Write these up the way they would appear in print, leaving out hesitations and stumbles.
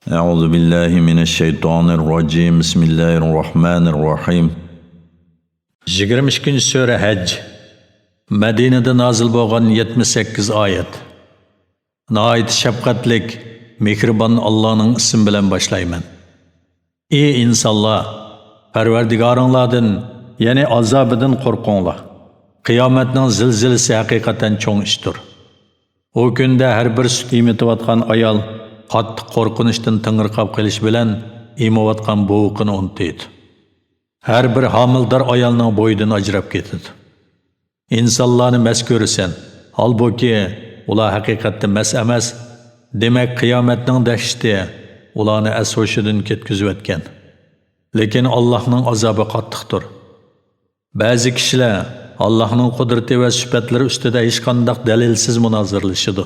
أعوذ بالله من الشيطان الرجيم بسم الله الرحمن الرحيم 22 سورة حج Medine'de nazil bo'lgan 78 oyat. Nəhayət şəfqətlik, mehriban Allah'ın ismi bilan başlayman. Ey insanlar, Parvardigarınlardan, yani azabından qorqinglar. Qiyomatning zilzilasi haqiqatan cho'ng ishdir. O kunda har bir sut emitayotgan ayol qattiq qo'rqinishdan tingirqab qolish bilan emayotgan bo'g'ini unutadi. Har bir homildor ayolning bo'yidan ajrab ketadi. İnsanlarni mas ko'rsan, holbuki ular haqiqatda mas emas. Demak, qiyomatning dahshati ularni asoshidan ketkizib o'tgan. Lekin Allohning azobi qattiqdir. Ba'zi kishilar Allohning qudrati va sifatlari ustida hech qanday dalilsiz munozirlashadi.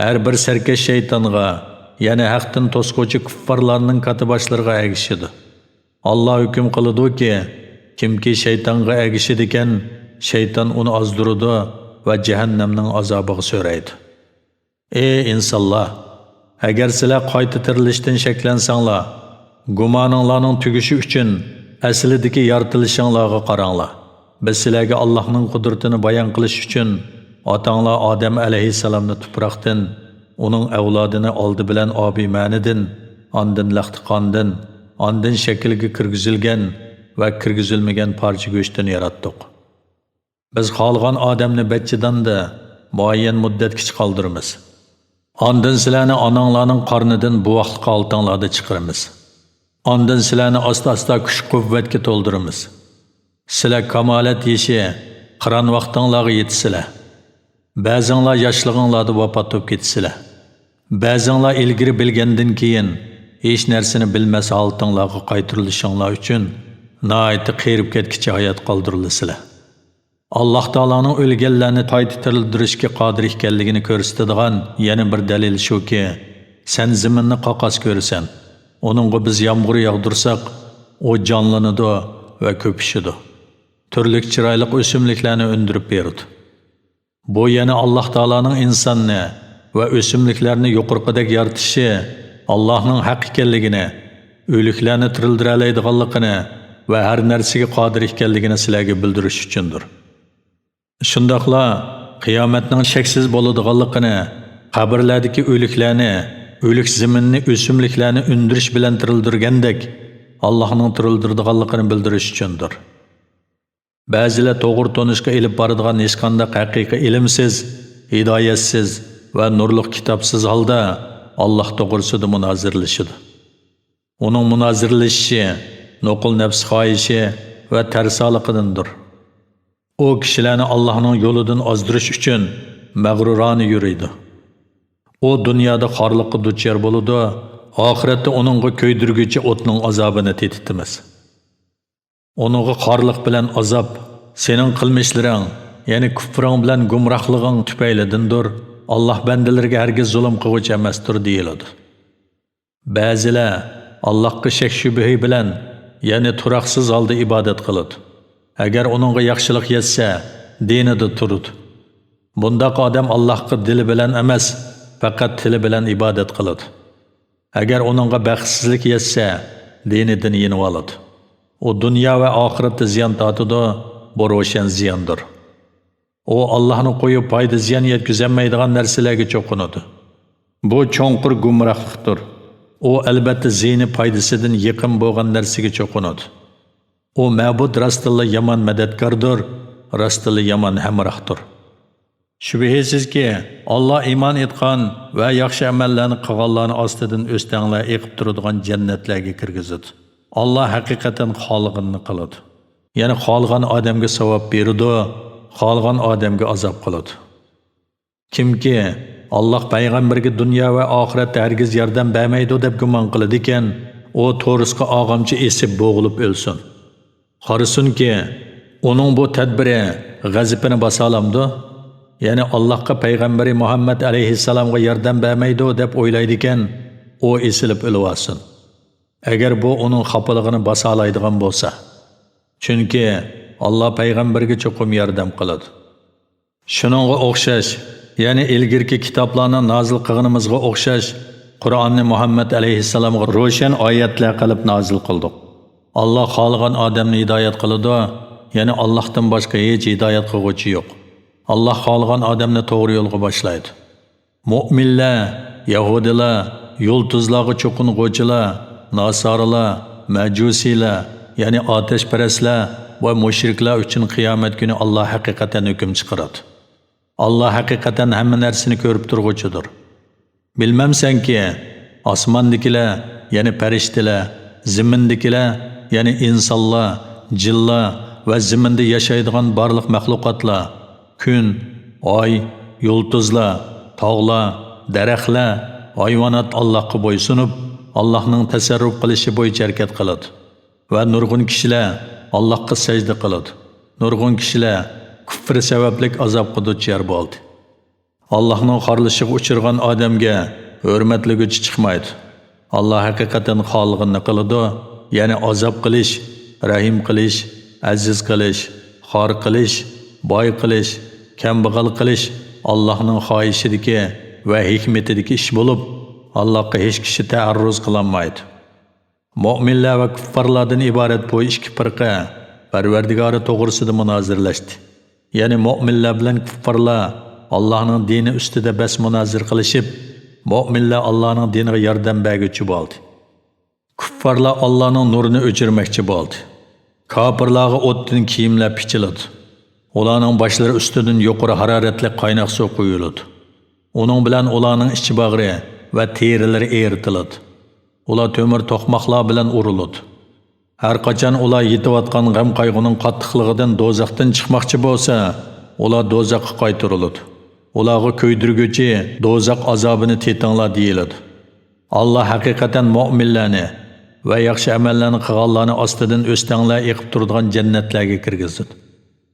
Har bir sarkash shaytonga, ya'ni haqdan to'squvchi kuffarlarning katiboshlariga ergishadi. Alloh hukm qiladi-ki, kimki shaytonga ergishadi ekan, shayton uni ozdiradi va jahannamning azobiga so'raydi. Ey insonlar, agar sizlar qayta tirilishdan shaklansanglar, gumoninglarning tugishi uchun aslidagi yoritilishinglarga qaranglar. Biz sizlarga Allohning qudratini bayon qilish uchun otanglar Odam alayhissalomni tuproqdan, uning avlodini oldi bilan obimanidan, ondan laxtiqondan, ondan shaklga kirgizilgan va kirgizilmagan parcha go'shtdan yaratdik. Biz xohlagan odamni bachchidanda muayyan muddatgacha qoldiramiz. Ondan sizlarni onanglarning qornidan bu vaqtga oltinglarda chiqaramiz. Ondan sizlarni asta-asta kuch-quvvatga to'ldiramiz. Sizlar kamolat yeshi, qiron vaqtinglarga yetisizlar. Ba'zinglar yoshlig'inglarda vafot bo'lib ketisizlar. Ba'zinglar ilgari bilgandan keyin hech narsani bilmas holtinglarga qaytarilishinglar uchun nihoyat qiyirib ketkicha hayot qoldirilasizlar. Alloh taolaning o'lganlarni qayta tirildirishga qodir ekanligini ko'rsatadigan yana bir dalil shuki, sen zaminni qoqas ko'rsan, uningga biz yomg'ir yog'dirsak, u jonlanadi va ko'pishadi. Turli chiroyli o'simliklarni undirib beradi. Bu yana Alloh taolaning insonni va o'simliklarni yuqorqidek yaratishi, Allohning haq ekanligini, o'liklarni tirildira oladiganligini va har narsaga qodir ekanligini sizlarga bildirish uchundir. Shundoqla qiyomatning shaksiz bo'ladiganligini, qabrlardagi o'liklarni, o'lik zaminni, o'simliklarni undirish bilan tirildirgandek, Allohning tirildiradiganligini bildirish uchundir. Ba'zilar to'g'ri tonishga ilib boradigan hech qanday haqiqiy ilmsiz, hidoyatsiz va nurliq kitobsiz holda Alloh to'g'risida munozirlashadi. Uning munozirlashishi nuqul nafs xohishi va tarsoliqidandir. O kishilarni Allohning yo'lidan ozdirish uchun mag'rurona yuriydi. O dunyoda xorliqqa duchor bo'ladi, oxiratda uningga ko'ydirguchi o'tning azobini tetitimiz. Onunğa xorliq bilan azob, sening qilmishlaring, ya'ni kufring bilan gumrohliging tufaylidandir. Alloh bandalariga hargiz zulm qiluvchi emasdir deyiladi. Ba'zilar Allohga shak shubha bilan, ya'ni turaqsiz holda ibodat qiladi. Agar uningga yaxshilik yetsa, dinida turadi. Bundaq odam Allohga dili bilan emas, faqat tili bilan ibodat qiladi. Agar uningga baxtsizlik yetsa, dinidan yenib oladi. O dunyo va oxiratda ziyon tortadi, bu ro'shan ziyondir. O Allohni qo'yib foyda ziyon yetkazolmaydigan narsalarga cho'qinadi. Bu cho'nqur gumrohlikdir. O albatta ziyni foydasidan yaqin bo'lgan narsaga cho'qinadi. O ma'bud rostilla yomon madadkordir, rostilla yomon hamrohdir. Shubhasizki, Alloh iymon etgan va yaxshi amallarni qilganlarni ostidan o'stanglar eqib turadigan jannatlarga kirgizadi. Allah haqiqatan xohlaganini qiladi. Ya'ni xohlagan odamga savob beradi, xohlagan odamga azob qiladi. Kimki Alloh payg'ambarga dunyo va oxiratda hargiz yordam bermaydi deb gumon qiladi ekan, u to'risqa og'amchi esib bo'g'ilib o'lsin. Qarasunki, uning bu tadbiri g'azabini bosa olamdi. Ya'ni Allohga payg'ambari Muhammad alayhissalomga yordam bermaydi deb o'ylaydi ekan, u esilib o'lsin. Agar bu uning xafaligini bosa oladigan bo'lsa, chunki Alloh payg'ambarga cho'qim yordam qiladi. Shuningga o'xshash, ya'ni ilgirki kitoblarni nozil qilganimizga o'xshash Qur'onni Muhammad alayhissalomga ro'shan oyatlar qilib nozil qildik. Alloh xohlagan odamni hidoyat qiladi, ya'ni Allohdan boshqa hech hidoyat qiluvchi yo'q. Alloh xohlagan odamni to'g'ri yo'lga boshlaydi. Mu'minlar, yahudilar, yulduzlarga cho'qing'uvchilar, nasaralar, majusiylar, ya'ni otashparastlar va mushriklar uchun qiyomat kuni Alloh haqiqatan hukm chiqaradi. Alloh haqiqatan hamma narsani ko'rib turg'uchidir. Bilmamsanki, osmondagilar, ya'ni farishtalar, zimindagilar, ya'ni insonlar, jinlar va ziminda yashaydigan barliq maxluqotlar, kun, oy, yulduzlar, tog'lar, daraxtlar, hayvonot Allohga bo'ysunib, Allohning tasarruf qilishi bo'yicha harakat qiladi. Va nurg'un kishilar Allohga sajda qiladi. Nurg'un kishilar kufr sababli azobga duchor bo'ldi. Allohning xorlishiga uchirgan odamga hurmatlig'ichi chiqmaydi. Alloh haqiqatan xohlaganini qiladi, ya'ni azob qilish, rahim qilish, aziz qilish, xor qilish, boy qilish, kambag'al qilish Allohning xohishidagi va hikmatidagi ish bo'lib, Allohga hech kishi ta'arruz qilolmaydi. Mu'minlar va kuffarlardan iborat bu ikki firqa Parvardigori to'g'risida munozirlashdi. Ya'ni mu'minlar bilan kuffarlar Allohning dini ustida bas munozir qilishib, mu'minlar Allohning diniga yordam berguchi bo'ldi. Kuffarlar Allohning nurini o'chirmoqchi bo'ldi. Kofirlarga o'tdan kiyimlar pichiladi. Ularning boshlari ustidan yuqori haroratli qaynoq suv quyiladi. Uning bilan ularning ichi bag'ri va terilari eritiladi. Ular to'mir to'qmoqlar bilan uriladi. Har qachon ular yetayotgan g'am qayg'uning qattiqligidan do'zaxdan chiqmoqchi bo'lsa, ular do'zaxga qaytariladi. Ularga ko'ydirguchi do'zax azobini tetinglar deyiladi. Alloh haqiqatan mu'minlarni va yaxshi amallarni qilganlarni ostidan o'stanglar eqib turadigan jannatlarga kirgizadi.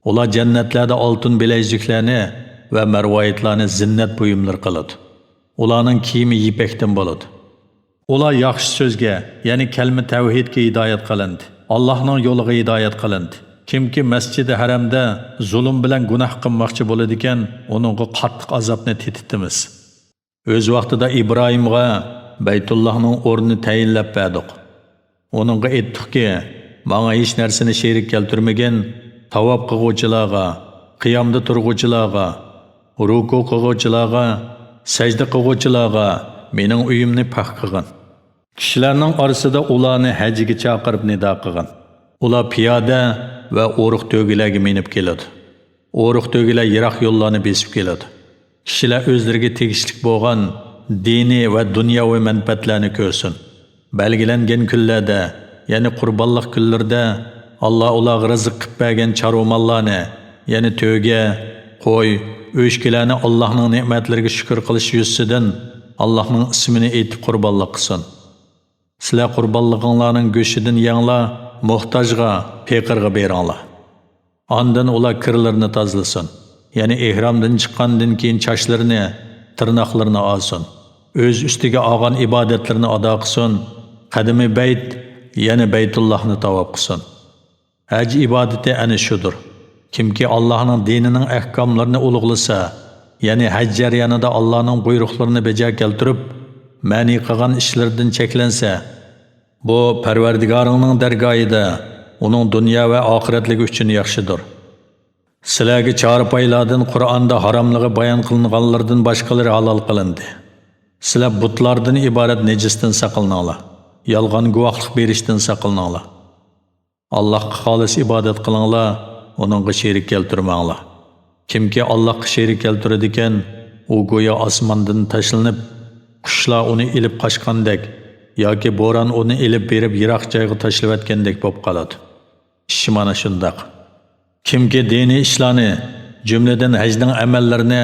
Ular jannatlarda oltin bileziklarni va marvoyitlarni zinnat buyumlar qiladi. Ularning kiyimi yipakdan bo'ladi. Ular yaxshi so'zga, ya'ni kalma tavhidga hidoyat qilindi. Allohning yo'liga hidoyat qilindi. Kimki masjidi haramda zulm bilan gunoh qilmoqchi bo'ladi ekan, uningga qattiq azobni tetitimiz. O'z vaqtida Ibrohimga Baytullohning o'rnini tayinlab berdik. Uningga aytdikki, menga hech narsani sherik keltirmagan tavob qiluvchilarga, qiyomda turg'uvchilarga, ruku qiluvchilarga, sajda qiluvchilarga mening uyimni paq qilgan. Kishilarning orasida ularni hajga chaqirib nido qilgan. Ular piyoda va o'riq to'gilarga minib keladi. O'riq to'gilar yiroq yo'llarni besib keladi. Kishilar o'zlariga tegishli bo'lgan diniy va dunyoviy manfaatlarni ko'rsin. Belgilangan kunlarda, ya'ni qurbonlik kunlarida Alloh ularga rizq qilib bergan chorvamonlarni, ya'ni to'ga, qo'y, o'shkilarni Allohning ne'matlariga shukr qilish yuzidan Allohning ismini aytib qurbonlik qilsin. Sizlar qurbonliginglarning go'shidan yanglar, muhtojga, faqirga beringlar. Ondan ular kirlarini tozalasin. Ya'ni ihromdan chiqqandan keyin chochlarini, tirnoqlarini olsin. O'z ustiga olgan ibodatlarini ado qilsin. Qadimiy bayt, ya'ni Baytullohni tavob qilsin. Haj ibodati ana shudir. Kimki Allohning dinining ahkomlarini ulug'lasa, ya'ni haj jarayonida Allohning buyruqlarini bajar keltirib, ma'ni qilgan ishlardan cheklansa, bu Parvardigoringning dargohida uning dunyo va oxiratligi uchun yaxshidir. Sizlarga chorpaylardan Qur'onda haromligi bayon qilinganlardan boshqalari halol qilindi. Sizlar butlardan iborat nejisdan saqlaninglar. Yolg'on guvohlik berishdan saqlaninglar. Allohga xolis ibodat qilinglar, uningga sherik keltirmanglar. Kimki Allohga sherik keltiradi ekan, u go'yo osmondan tashlanib, qushlar uni ilib qochgandek yoki bo'ron uni ilib berib yiroq joyga tashlavatgandek bo'lib qoladi. Ishi mana shundoq. Kimki diniy ishlarni, jumladan hajning amallarini,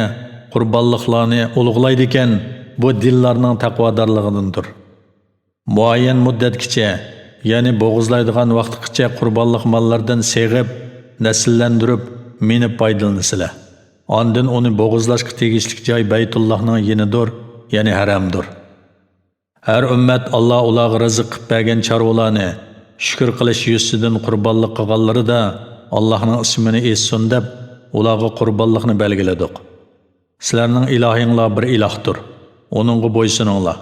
qurbonliklarni ulug'laydi ekan, bu dillarning taqvodorligidandir. Muayyan muddatgacha, ya'ni bo'g'izlaydigan vaqtgacha qurbonlik mollardan seg'ib, nasllantirib, minib foydalansizlar. Ondan uni bo'g'izlashga tegishli joy Baytullohning yinidir, ya'ni haramdir. Har ummat Alloh ularga rizq qilib bergan chorvalarni shukr qilish yuzidan qurbonlik qilganlarida Allohning ismini essin deb ularga qurbonlikni belgiladik. Sizlarning ilohinglar bir ilohdir. Uningga bo'ysuninglar.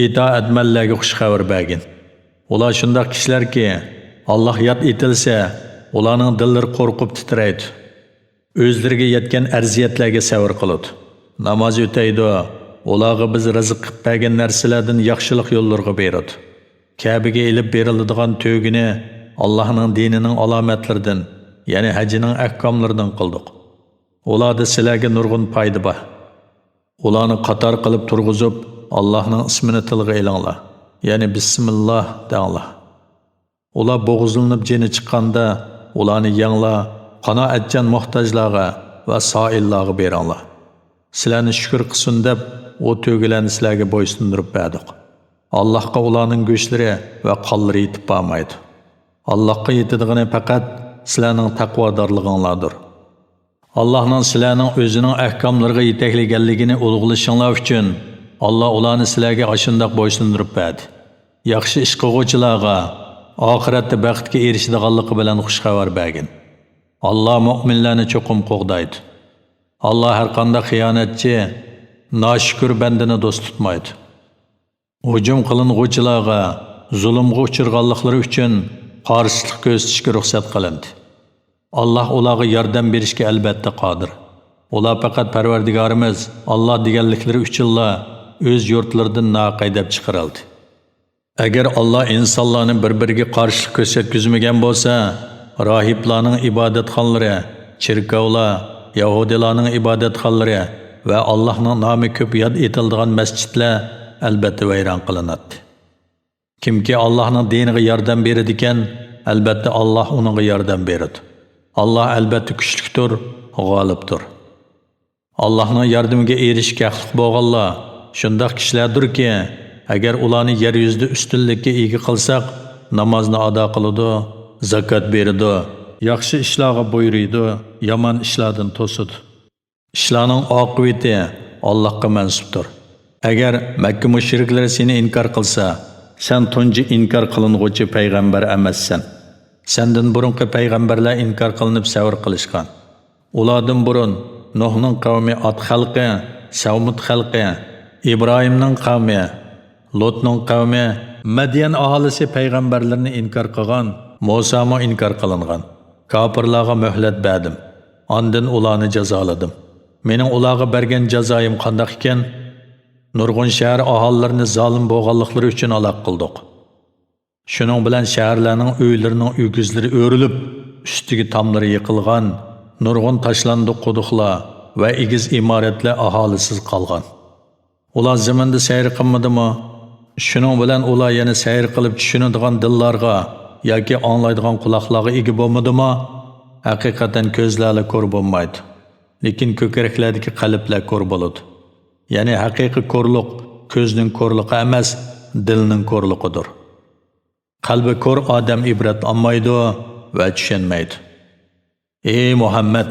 itoatmanlarga xush xabar bergin. Ular shundoq kishilarki, Alloh yod etilsa, ularning dillari qo'rqib titraydi. O'zlariga yetgan arziyatlarga sabr qiladi. Namoz o'taydi. Ularga biz rizq qilib bergan narsalardan yaxshilik yo'llarga beradi. Kabaga ilib beriladigan to'gini Allohning dinining alomatlaridan, ya'ni hajining ahkomlaridan qildik. Ularda sizlarga nurg'un foyda bor. Ularni qator qilib turg'izib, Allohning ismini tilga elinglar. Ya'ni bismillah denglar. Ular bo'g'izlanib jini chiqqanda, ularni yanglar, qanoatchan muhtojlarga va soillarga beringlar. Sizlarni shukr qilsin deb, o to'gilarni sizlarga bo'ysundirib berdik. Allohga ularning go'shlari va qonlari yetib bormaydi. Allohga yetadigan faqat sizlarning taqvodorliginglardir. Allohning sizlarning o'zining ahkomlariga yetakliganligini ulug'lashinglar uchun Alloh ularni sizlarga ashundoq bo'ysundirib berdi. Yaxshi ish qiluvchilarga oxiratda baxtga erishadiganligi bilan xush xabar bergin. Alloh mu'minlarni cho'qim qo'g'daydi. Alloh har qanday xiyonatchi, noshukr bandani do'st tutmaydi. Hujum qiling'uvchilarga, zulmga uchirganliklari uchun qarshilik ko'rsatishga ruxsat qilindi. Alloh ularga yordam berishga albatta qodir. Ular faqat Parvardigorimiz Alloh deganliklari uchunla o'z yurtlaridan naqaydab chiqarildi. Agar Alloh insonlarni bir-biriga qarshilik ko'rsatgizmagan bo'lsa, rohiblarning ibodatxonalari, cherkovlar, yahudilarning ibodatxonalari va Allohning nomi ko'p yod etiladigan masjidlar albatta vayron qilinadi. Kimki Allohning diniga yordam beradi ekan, albatta Alloh uningga yordam beradi. Alloh albatta kuchlidir, g'olibdir. Allohning yordamiga erishishga haqliq bo'lganlar shundoq kishilardirki, agar ularni yer yuzida ustunlikka ega qilsak, namozni ado qiladi, zakot beradi, yaxshi ishlarga buyuradi, yomon ishlardan to'sadi. Ishlarning oqibati Allohga mansubdir. Agar Makka mushriklari seni inkor qilsa, sen tunji inkor qilinguvchi payg'ambar emassan. Sendan burungi payg'ambarlar inkor qilinib savr qilishgan. Ulardan burun Nuhning qavmi Ad xalqi, Savmud xalqi, Ibrohimning qavmi, Lotning qavmi, Madyan aholisi payg'ambarlarni inkor qilgan, Musa mo inkor qilingan. Kofirlarga muhlat berdim. Ondan ularni jazoladim. Mening ularga bergan jazoyim qanday ekan? Nurg'un shahar aholilarini zolim bo'lganliklari uchun aloq qildik. Shuning bilan shaharlarning uylarining o'gizlari o'rilib, ustiga tomlari yiqilgan, nurg'un tashlandiq quduqlar va egiz imoratlar aholisiz qolgan. Ular zaminda sayr qilmadimi? Shuning bilan ular yana sayr qilib tushunadigan dillarga yoki anglaydigan quloqlarga ega bo'lmadimi? Haqiqatan ko'zlarla ko'r bo'lmaydi. Lekin ko'kraklardagi qalblar ko'r bo'ladi. Ya'ni haqiqiy ko'rlik ko'zning ko'rligi emas, dilning ko'rligidir. Qalbi ko'r odam ibrat olmaydi va tushunmaydi. Ey Muhammad,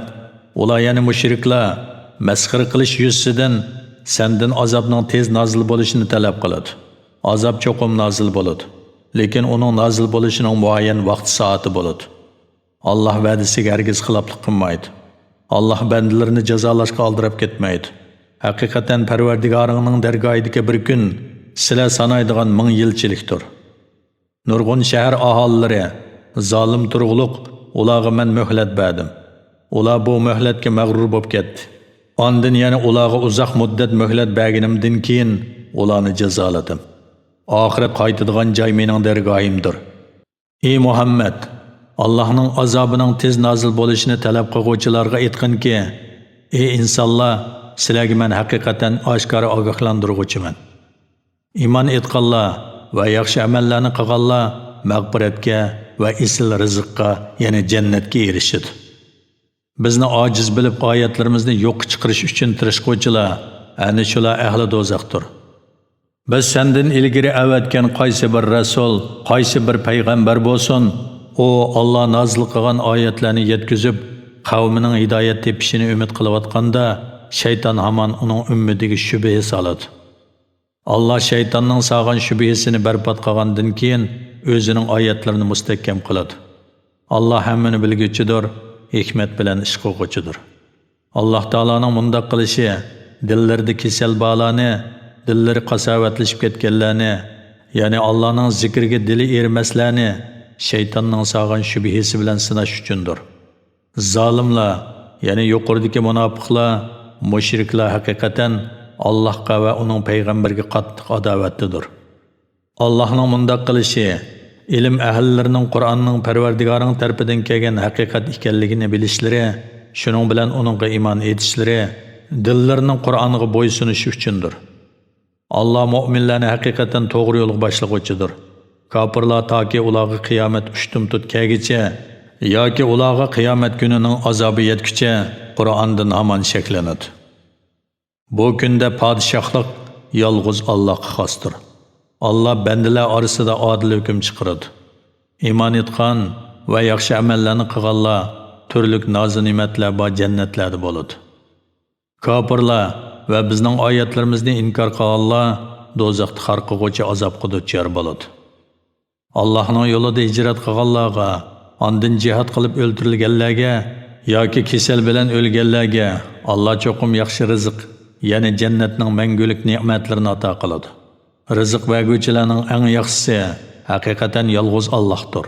ular yana mushriklar masxara qilish yuzidan sendan azobning tez nozil bo'lishini talab qiladi. Azob cho'qim nozil bo'ladi, lekin uning nozil bo'lishining muayyan vaqt soati bo'ladi. Alloh va'dasiga hargiz xiloflik qilmaydi. Alloh bandalarini jazolashga oldirib ketmaydi. Haqiqatan Parvardigoringning dargohidagi bir kun sizlar sanaydigan 1000 yilchilikdir. Nurg'un shahar aholilari zolim turg'uliq ularga men muhlat berdim. Ular bu muhlatga mag'rur bo'lib ketdi. Ondan yana ularga uzoq muddat muhlat berganimdan keyin ularni jazoladim. Oxirat qaytadigan joy mening dargohimdir. Ey Muhammad, Allohning azobining tez nozil bo'lishini talab qiluvchilarga aytqinki, ey insonlar, sizlarga men haqiqatan oshkora ogohlantiruvchiman. Iymon etganlar va yaxshi amallarni qilganlar mag'firatga va isl rizqqa, ya'ni jannatga erishadi. Bizni ojiz bilib oyatlarimizni yo'q chiqarish uchun tirishquvchilar ana shular ahli do'zaxdir. Biz sendan ilgari avatgan qaysi bir rasul, qaysi bir payg'ambar bo'lsin, u Alloh nozil qilgan oyatlarni yetkazib, qavmining hidoyat tepishini umid qilayotganda, shayton hamon uning ummatiga shubha soladi. Allah shaytonning sog'an shubhisini barbod qilgandan keyin o'zining oyatlarini mustahkam qiladi. Allah hammani bilguchidir, hikmat bilan ish qiluvchidir. Alloh taolaning mundaq qilishi dillardagi kasal balani dillari qasovatlashib ketganlarni, ya'ni Allohning zikriga dili ermaslarni shaytonning solgan shubhasi bilan sinash uchundir. Zolimlar, ya'ni yuqoridagi munofiqlar, mushriklar haqiqatan Allohga va uning payg'ambariga qattiq adovatlidir. Allohning mundaq qilishi ilm ahllarining Qur'onning Parvardigorining tarafidan kelgan haqiqat ekanligini bilishlari, shuning bilan uningga iymon etishlari, dillarining Qur'onga bo'ysunishi uchundir. Allah mu'minlarni haqiqatan to'g'ri yo'lga boshlag'uchidir. Kofirlar toki ularga qiyomat ushtum tutkagicha yoki ularga qiyomat kunining azobi yetguncha Qur'ondan hamon shaklanadi. Bu kunda podshohlik yolg'iz Allohga xosdir. Allah bandalar orasida adil hukm chiqaradi. Iymon etgan va yaxshi amallarni qilganlar turli noz-ne'matlar va jannatlarda bo'ladi. Kofirlar va bizning oyatlarimizni inkor qilganlar do'zaxda xarqig'uvchi azobga duchor bo'ladi. Allohning yo'lida hijrat qilganlarga, ondan jihad qilib o'ldirilganlarga yoki kasal bilan o'lganlarga Alloh cho'qim yaxshi rizq, ya'ni jannatning mangulik ne'matlarini ato qiladi. Rizq berguvchilarning eng yaxshisi haqiqatan yolg'iz Allohdir.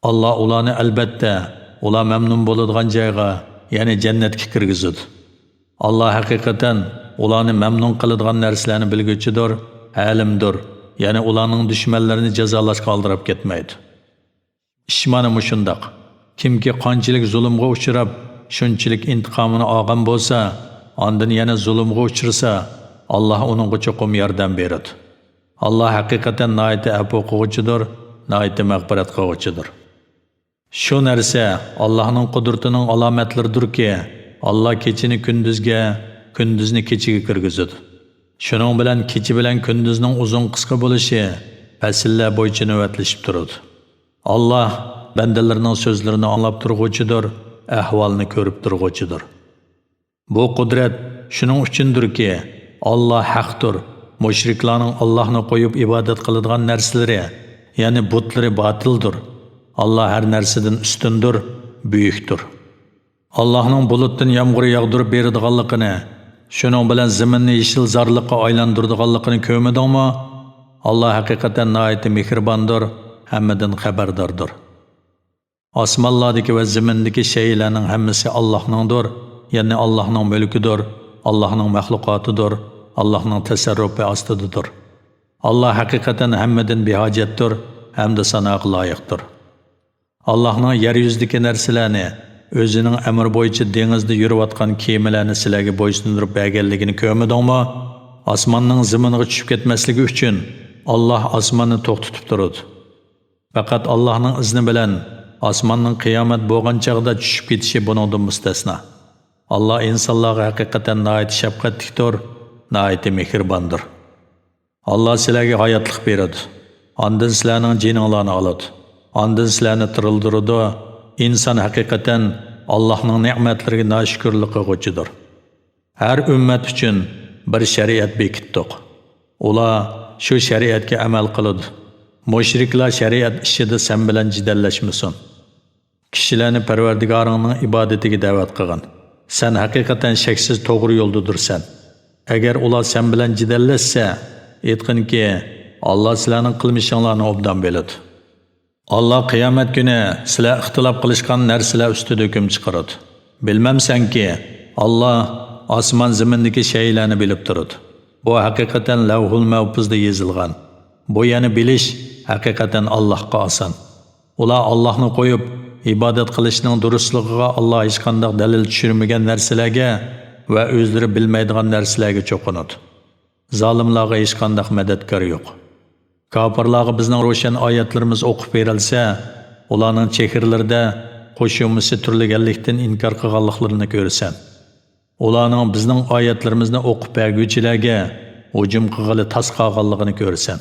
Alloh ularni albatta ular mamnun bo'ladigan joyga, ya'ni jannatga kirgizadi. Allah haqiqatan ularni mamnun qiladigan narsalarni bilguchidir, alimdir, ya'ni ularning dushmanlarini jazolashga oldirib ketmaydi. Ish mana shundoq. Kimki qanchalik zulmga uchrab, shunchalik intiqomini olgan bo'lsa, ondan yana zulmga uchrasa, Allah uningga cho'qim yordam beradi. Allah haqiqatan nihoyat afo qiluvchidir, nihoyat mag'firat qiluvchidir. Shu narsa Allohning qudratining alomatlaridirki, Allah kechini kunduzga, kunduzni kechiga kirgizadi. Shuning bilan kechi bilan kunduzning uzun qisqa bo'lishi fasllar bo'yicha navbatlashib turadi. Allah bandalarning so'zlarini anglab turg'uchidir, ahvolni ko'rib turg'uchidir. Bu qudrat shuning uchundirki, Allah haqdir. Mushriklarning Allohni qo'yib ibodat qiladigan narsalari, ya'ni butlari batildir. Allah har narsadan ustundir, buyukdir. Allah'ның bulutdan yağmur yağdırıp beradiganligini, shuning bilan zaminni yeshil zarliqqa aylantiradiganligini ko'rmadingmi? Allah haqiqatan nihoyat mehribondir, hammadan xabardordir. Osmonlardagi va zamindagi shaylarning hammasi Allohningdir, ya'ni Allohning mulkidir, Allohning maxluqotidir, Allohning tasarrufi ostidadir. Allah haqiqatan hammadan behojatdir, hamda sanoga loyiqdir. Allohning yer yuzidagi narsalarni o'zining amri bo'yicha dengizda yurayotgan kemalarni sizlarga bo'ysundirib berganligini ko'rmadingmi? Osmonning zaminiga tushib ketmasligi uchun Alloh osmonni to'xtatib turadi. Faqat Allohning izni bilan osmonning qiyomat bo'lgan chog'da tushib ketishi buningdan mustasno. Alloh insonlarga haqiqatan nihoyat shafqatlidir, nihoyat mehribondir. Alloh sizlarga hayotlik beradi. Ondan sizlarning jininglarni oladi. Ondan sizlarni tirildiradi. İnsan haqiqatan Allohning ne'matlariga noshukrlik qiluvchidir. Har ummat uchun bir shariat bekitdik. Ular shu shariatga amal qiladi. Mushriklar shariat ishida sen bilan jidallashmasin. Kishilarni Parvardigoringning ibodatiga da'vat qilgan. Sen haqiqatan shaksiz to'g'ri yo'ldadirsan. Agar ular sen bilan jidallashsa, aytqinki, Alloh sizlarning qilmishinglarni obdan biladi. Allah qiyomat kuni sizlar ixtilof qilishgan narsalar ustida hukm chiqaradi. Bilmamsanki, Allah osmon zamindagi shaylarni bilib turadi. Bu haqiqatan lavhul mahfuzda yozilgan. Bu yana bilish haqiqatan Allohga oson. Ular Allohni qo'yib ibodat qilishning durustligiga Allah hech qanday dalil tushirmagan narsalarga va o'zlari bilmaydigan narsalarga cho'qinadi. Zolimlarga hech qanday madadkor yo'q. Kafirlarga bizning ro'shan oyatlarimiz o'qib berilsa, ularning chehrlarida qo'shimisi turliganlikdan inkor qilganliklarini ko'rsan. Ularning bizning oyatlarimizni o'qib berguvchilarga hujum qilg'ili tas qolganligini ko'rsan.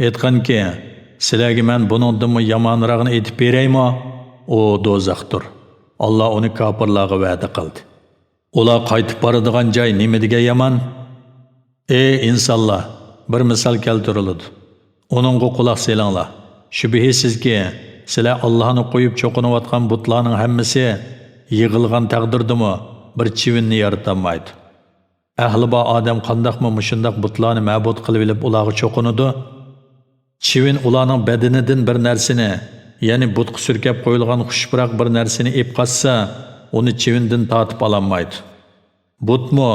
Aytganki, sizlarga men buningdan yomonrog'ini aytib beraymi? O do'zaxdir. Alloh uni kafirlarga va'da qildi. Ular qaytib boradigan joy nima degan yomon? Ey insonlar, bir misol keltiriladi. Onunğa quloq selinglar. Shubhisizki, sizlar Allohni qo'yib cho'qinayotgan butlarning hammasi yig'ilgan taqdirdimi bir chivinni yaratolmaydi. Ahli bor odam qandoqmi mushundoq butlarni ma'bud qilib olib ularga cho'qinadi? Chivin ularning badanidan bir narsani, ya'ni butqa surkab qo'yilgan xushbiroq bir narsani ep qatsa, uni chivindan tortib ololmaydi. Butmi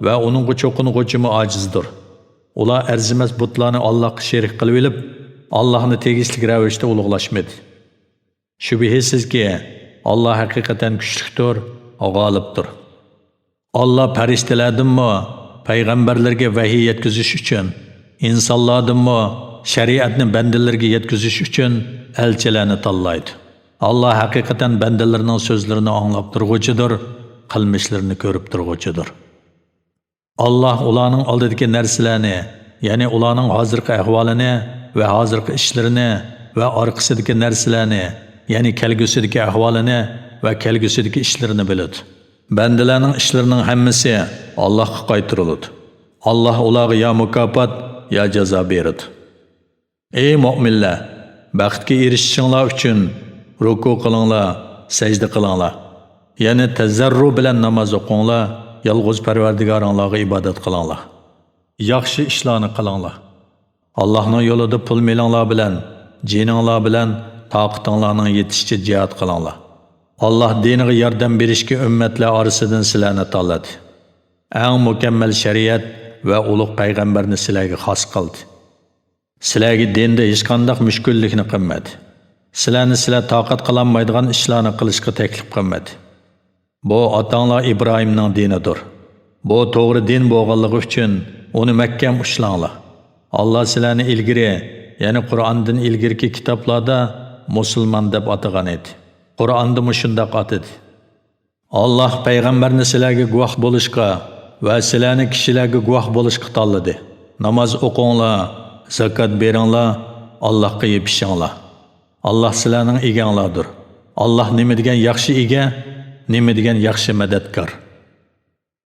va uningga cho'qing'uvchimi ojizdir. Ular arzimas butlarni Allohga sherik qilib olib, Allohni tegishli ravishda ulug'lashmadi. Shubhisizki, Allah haqiqatan kuchlidir, g'olibdir. Allah farishtalardanmi payg'ambarlarga vahiy yetkazish uchun, insonlardanmi shariatni bandalarga yetkazish uchun elchilarni tanlaydi. Allah haqiqatan bandalarning so'zlarini anglab turg'uchidir, qilmishlarini ko'rib turg'uchidir. Allah ularning oldidagi narsalarni, ya'ni ularning hozirgi ahvolini va hozirgi ishlarini va orqasidagi narsalarni, ya'ni kelgusidagi ahvolini va kelgusidagi ishlarini biladi. Bandalarning ishlarining hammasi Allohga qaytariladi. Allah ularga ya mukofot, ya jazo beradi. Ey mu'minlar, baxtga erishishinglar uchun ruku qilinglar, sajda qilinglar. Ya'ni tazarru bilan namoz o'qinglar, yolg'iz Parvardigoringlarga ibodat qilinglar. Yaxshi ishlarni qilinglar. Allohning yo'lida pul melinglar bilan, jininglar bilan toqatinglarning yetishicha jihad qilinglar. Allah diniga yordam berishga ummatlar orasidan sizlarni tanladi. Eng mukammal shariat va ulug' payg'ambarni sizlarga xos qildi. Sizlarga dinda hech qanday mushkullikni qilmadi. Sizlarni toqat qilolmaydigan ishlarni qilishga taklif qilmadi. Bu otanglar Ibrohimning dinidir. Bu to'g'ri din bo'lganligi uchun uni mahkam ushlanglar. Allah sizlarni ilgari, ya'ni Qur'ondan ilgirki kitoblarda musulmon deb atagan edi. Qur'onda mushundaq atadi. Allah payg'ambarni sizlarga guvoh bo'lishga va sizlarni kishilarga guvoh bo'lishga tanladi. Namoz o'qinglar, zakat beringlar, Allohga yepishinglar. Allah sizlarning eganglardir. Allah nima degan yaxshi ega, nima degan yaxshi madadkor.